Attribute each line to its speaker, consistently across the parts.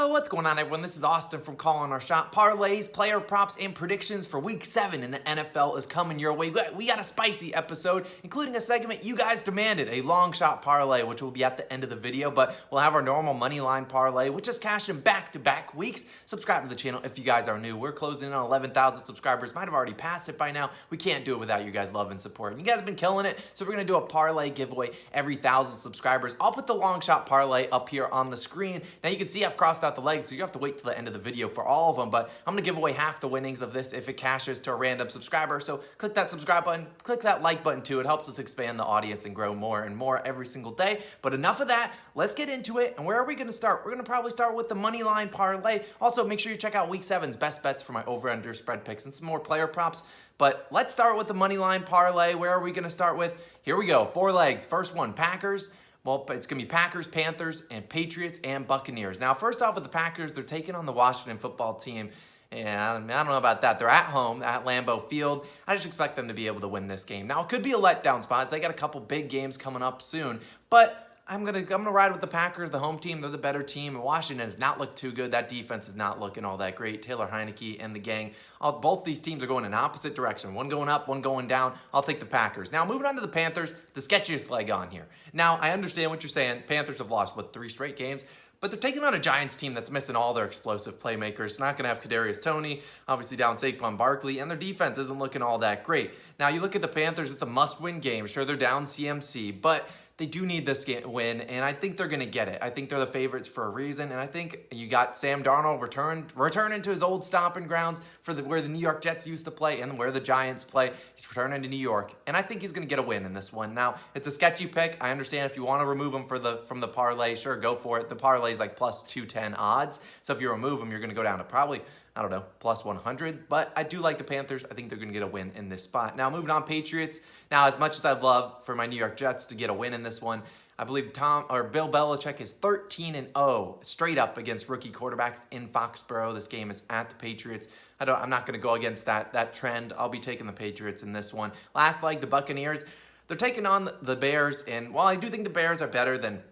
Speaker 1: What's going on, everyone? This is Austin from Calling Our Shot. Parlays, player props, and predictions for Week 7 in the NFL is coming your way. We got a spicy episode, including a segment you guys demanded, a long shot parlay, which will be at the end of the video, but we'll have our normal money line parlay, which is cashing back-to-back weeks. Subscribe to the channel if you guys are new. We're closing in on 11,000 subscribers. Might have already passed it by now. We can't do it without you guys' love and support. And you guys have been killing it, so we're going to do a parlay giveaway every 1,000 subscribers. I'll put the long shot parlay up here on the screen. Now you can see I've crossed out the legs, so you have to wait till the end of the video for all of them, but I'm going to give away half the winnings of this if it cashes to a random subscriber. So click that subscribe button, click that like button too. It helps us expand the audience and grow more and more every single day. But enough of that. Let's get into it. And where are we going to start? We're going to probably start with the money line parlay. Also, make sure you check out Week 7's best bets for my over-under spread picks and some more player props. But let's start with the money line parlay. Where are we going to start with? Here we go. 4 legs. First one, Packers. Well, it's going to be Packers, Panthers, and Patriots, and Buccaneers. Now, first off with the Packers, they're taking on the Washington football team. And I don't know about that. They're at home at Lambeau Field. I just expect them to be able to win this game. Now, it could be a letdown spot. They got a couple big games coming up soon. But I'm gonna ride with the Packers, the home team. They're the better team. Washington has not looked too good. That defense is not looking all that great. Taylor Heineke and the gang. Both these teams are going in opposite direction. One going up, one going down. I'll take the Packers. Now, moving on to the Panthers, the sketchiest leg on here. Now, I understand what you're saying. Panthers have lost, 3 straight games? But they're taking on a Giants team that's missing all their explosive playmakers. Not going to have Kadarius Toney, obviously down Saquon Barkley, and their defense isn't looking all that great. Now, you look at the Panthers, it's a must-win game. Sure, they're down CMC, but they do need this win, and I think they're going to get it. I think they're the favorites for a reason, and I think you got Sam Darnold returning to his old stomping grounds for where the New York Jets used to play and where the Giants play. He's returning to New York, and I think he's going to get a win in this one. Now, it's a sketchy pick. I understand if you want to remove him from the parlay, sure, go for it. The parlay is like plus 210 odds, so if you remove him, you're going to go down to probably, I don't know, plus 100. But I do like the Panthers. I think they're going to get a win in this spot. Now, moving on, Patriots. Now, as much as I'd love for my New York Jets to get a win in this one, I believe Bill Belichick is 13-0 straight up against rookie quarterbacks in Foxborough. This game is at the Patriots. I'm not going to go against that trend. I'll be taking the Patriots in this one. Last leg, the Buccaneers. They're taking on the Bears, and while I do think the Bears are better than,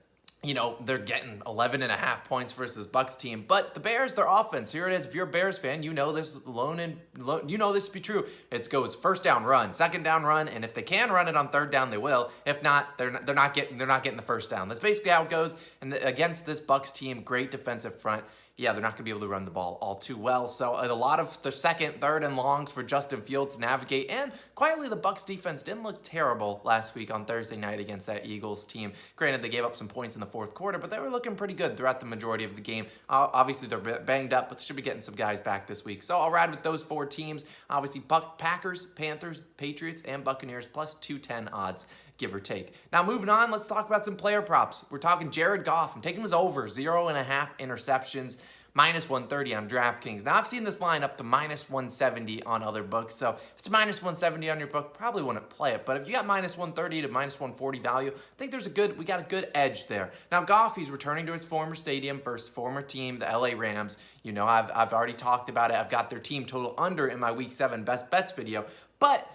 Speaker 1: they're getting 11.5 points versus Bucs team. But the Bears, their offense, here it is. If you're a Bears fan, you know this you know this to be true. It goes first down run, second down run, and if they can run it on third down, they will. If not, they're not getting the first down. That's basically how it goes. And against this Bucs team, great defensive front. Yeah, they're not going to be able to run the ball all too well. So a lot of the second, third, and longs for Justin Fields to navigate. And quietly, the Bucs defense didn't look terrible last week on Thursday night against that Eagles team. Granted, they gave up some points in the fourth quarter, but they were looking pretty good throughout the majority of the game. Obviously, they're banged up, but they should be getting some guys back this week. So I'll ride with those 4 teams. Obviously, Packers, Panthers, Patriots, and Buccaneers plus 210 odds, give or take. Now, moving on, let's talk about some player props. We're talking Jared Goff. I'm taking his over 0.5 interceptions, minus 130 on DraftKings. Now, I've seen this line up to minus 170 on other books, so if it's minus 170 on your book, probably wouldn't play it. But if you got minus 130 to minus 140 value, I think we got a good edge there. Now, Goff, he's returning to his former stadium for his former team, the LA Rams. I've already talked about it. I've got their team total under in my Week 7 best bets video. But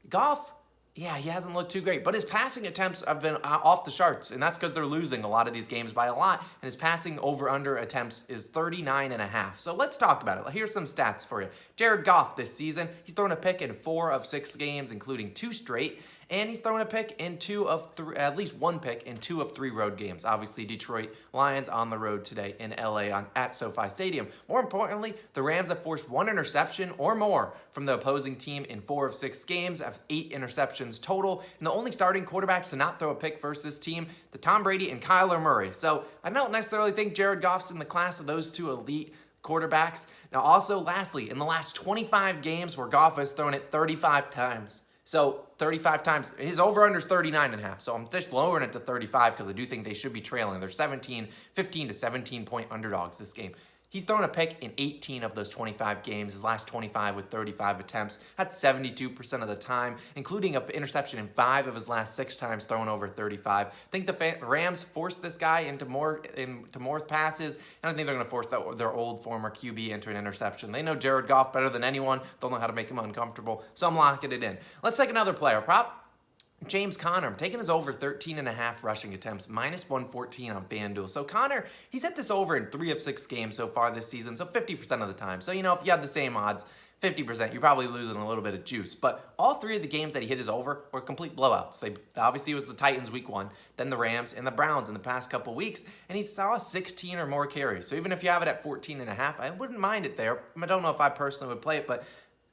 Speaker 1: Goff, yeah, he hasn't looked too great, but his passing attempts have been off the charts, and that's because they're losing a lot of these games by a lot, and his passing over-under attempts is 39.5. So let's talk about it. Here's some stats for you. Jared Goff this season, he's thrown a pick in 4 of 6 games, including 2 straight, and he's thrown a pick in 2 of 3, at least 1 pick in 2 of 3 road games. Obviously, Detroit Lions on the road today in LA at SoFi Stadium. More importantly, the Rams have forced 1 interception or more from the opposing team in 4 of 6 games, have 8 interceptions total, and the only starting quarterbacks to not throw a pick versus this team, the Tom Brady and Kyler Murray. So I don't necessarily think Jared Goff's in the class of those 2 elite quarterbacks. Now, also, lastly, in the last 25 games where Goff has thrown it 35 times. So 35 times, his over-under is 39.5. So I'm just lowering it to 35 because I do think they should be trailing. They're 15 to 17-point underdogs this game. He's thrown a pick in 18 of those 25 games, his last 25 with 35 attempts. That's 72% of the time, including an interception in 5 of his last 6 times thrown over 35. I think the Rams forced this guy into more passes, and I think they're going to force their old former QB into an interception. They know Jared Goff better than anyone. They'll know how to make him uncomfortable, so I'm locking it in. Let's take another player prop. James Conner, I'm taking his over 13.5 rushing attempts, minus 114 on FanDuel. So Conner, he's hit this over in 3 of 6 games so far this season, so 50% of the time. So, if you have the same odds, 50%, you're probably losing a little bit of juice. But all 3 of the games that he hit his over were complete blowouts. Obviously, it was the Titans week 1, then the Rams, and the Browns in the past couple weeks, and he saw 16 or more carries. So even if you have it at 14.5, I wouldn't mind it there. I don't know if I personally would play it, but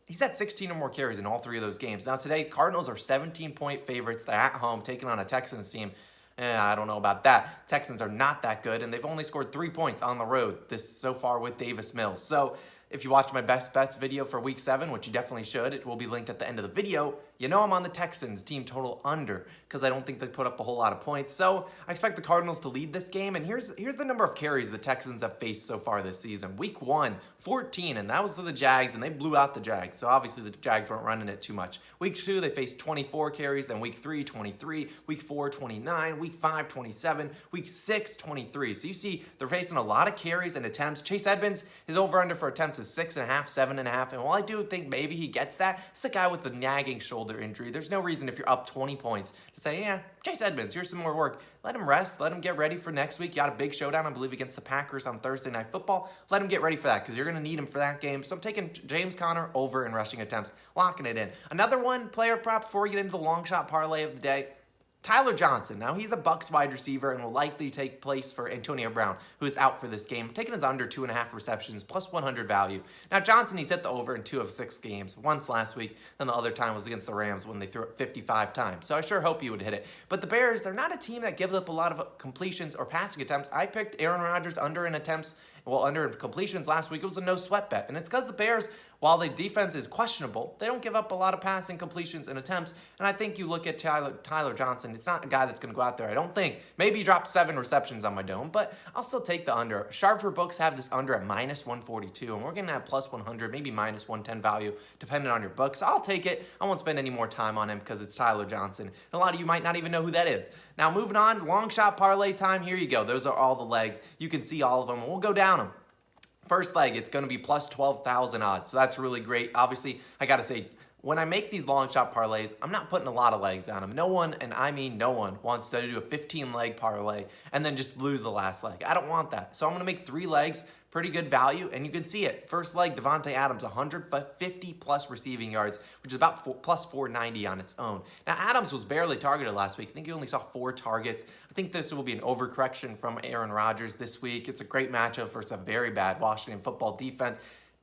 Speaker 1: he's had 16 or more carries in all 3 of those games. Now today, Cardinals are 17-point favorites. They're at home taking on a Texans team. I don't know about that. Texans are not that good, and they've only scored 3 points on the road so far with Davis Mills. So if you watched my best bets video for week 7, which you definitely should, it will be linked at the end of the video, I'm on the Texans team total under because I don't think they put up a whole lot of points. So I expect the Cardinals to lead this game. And here's the number of carries the Texans have faced so far this season. Week 1, 14, and that was to the Jags, and they blew out the Jags. So obviously the Jags weren't running it too much. Week 2, they faced 24 carries. Then week 3, 23. Week 4, 29. Week 5, 27. Week 6, 23. So you see they're facing a lot of carries and attempts. Chase Edmonds, his over-under for attempts is 6.5, 7.5. And while I do think maybe he gets that, it's the guy with the nagging shoulder injury. There's no reason if you're up 20 points to say, yeah, Chase Edmonds, here's some more work. Let him rest. Let him get ready for next week. You got a big showdown, I believe, against the Packers on Thursday Night Football. Let him get ready for that because you're going to need him for that game. So I'm taking James Conner over in rushing attempts, locking it in. Another one, player prop before we get into the long shot parlay of the day. Tyler Johnson. Now, he's a Bucs wide receiver and will likely take place for Antonio Brown, who is out for this game. Taking his under 2.5 receptions, plus 100 value. Now, Johnson, he's hit the over in 2 of 6 games. Once last week, then the other time was against the Rams when they threw it 55 times. So I sure hope he would hit it. But the Bears, they're not a team that gives up a lot of completions or passing attempts. I picked Aaron Rodgers under in attempts, under in completions last week. It was a no sweat bet. And it's because the Bears, while the defense is questionable, they don't give up a lot of passing completions and attempts. And I think you look at Tyler Johnson, it's not a guy that's going to go out there. I don't think. Maybe he dropped 7 receptions on my dome, but I'll still take the under. Sharper books have this under at minus 142, and we're going to have plus 100, maybe minus 110 value, depending on your books. I'll take it. I won't spend any more time on him because it's Tyler Johnson. And a lot of you might not even know who that is. Now, moving on, long shot parlay time. Here you go. Those are all the legs. You can see all of them, and we'll go down them. First leg, it's going to be plus 12,000 odds, so that's really great. Obviously, I got to say, when I make these long shot parlays, I'm not putting a lot of legs on them. No one, and I mean no one, wants to do a 15-leg parlay and then just lose the last leg. I don't want that. So I'm going to make 3 legs, pretty good value, and you can see it. First leg, Devontae Adams, 150-plus receiving yards, which is about plus 490 on its own. Now, Adams was barely targeted last week. I think he only saw 4 targets. I think this will be an overcorrection from Aaron Rodgers this week. It's a great matchup versus a very bad Washington football defense.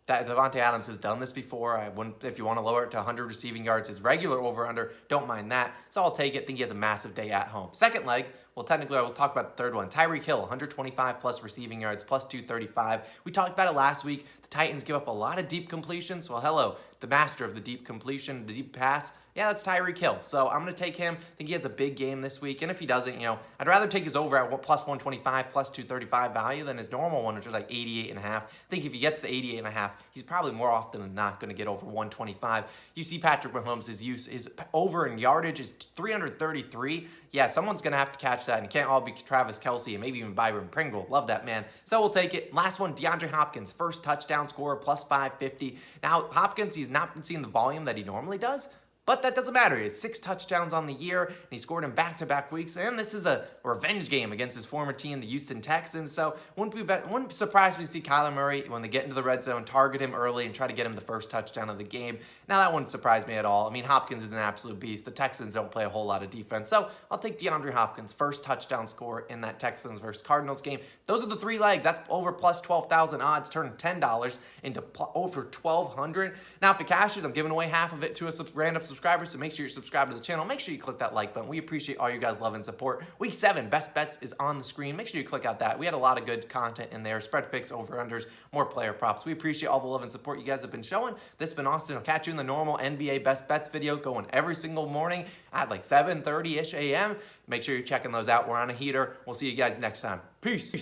Speaker 1: That Devontae Adams has done this before. I wouldn't, if you want to lower it to 100 receiving yards, his regular over-under, don't mind that. So I'll take it. I think he has a massive day at home. Second leg, well, technically, I will talk about the third one. Tyreek Hill, 125-plus receiving yards, plus 235. We talked about it last week. The Titans give up a lot of deep completions. Well, hello, the master of the deep completion, the deep pass. Yeah, that's Tyreek Hill. So I'm going to take him. I think he has a big game this week. And if he doesn't, I'd rather take his over at plus 125, plus 235 value than his normal one, which was like 88.5. I think if he gets to 88.5, he's probably more often than not going to get over 125. You see Patrick Mahomes, his over in yardage is 333. Yeah, someone's going to have to catch that. And it can't all be Travis Kelce and maybe even Byron Pringle. Love that man. So we'll take it. Last one, DeAndre Hopkins, first touchdown scorer, plus 550. Now, Hopkins, he's not been seeing the volume that he normally does. But that doesn't matter. He has 6 touchdowns on the year, and he scored in back-to-back weeks. And this is a revenge game against his former team, the Houston Texans. So wouldn't surprise me to see Kyler Murray, when they get into the red zone, target him early and try to get him the first touchdown of the game. Now, that wouldn't surprise me at all. I mean, Hopkins is an absolute beast. The Texans don't play a whole lot of defense. So I'll take DeAndre Hopkins, first touchdown score in that Texans versus Cardinals game. Those are the 3 legs. That's over plus 12,000 odds, turning $10 into over 1,200. Now, if it cashes, I'm giving away half of it to a random subscriber, so make sure you're subscribed to the channel. Make sure you click that like button. We appreciate all you guys' love and support. Week 7, best bets is on the screen. Make sure you click out that. We had a lot of good content in there. Spread picks, over-unders, more player props. We appreciate all the love and support you guys have been showing. This has been Austin. I'll catch you in the normal NBA best bets video going every single morning at like 7:30-ish a.m. Make sure you're checking those out. We're on a heater. We'll see you guys next time. Peace.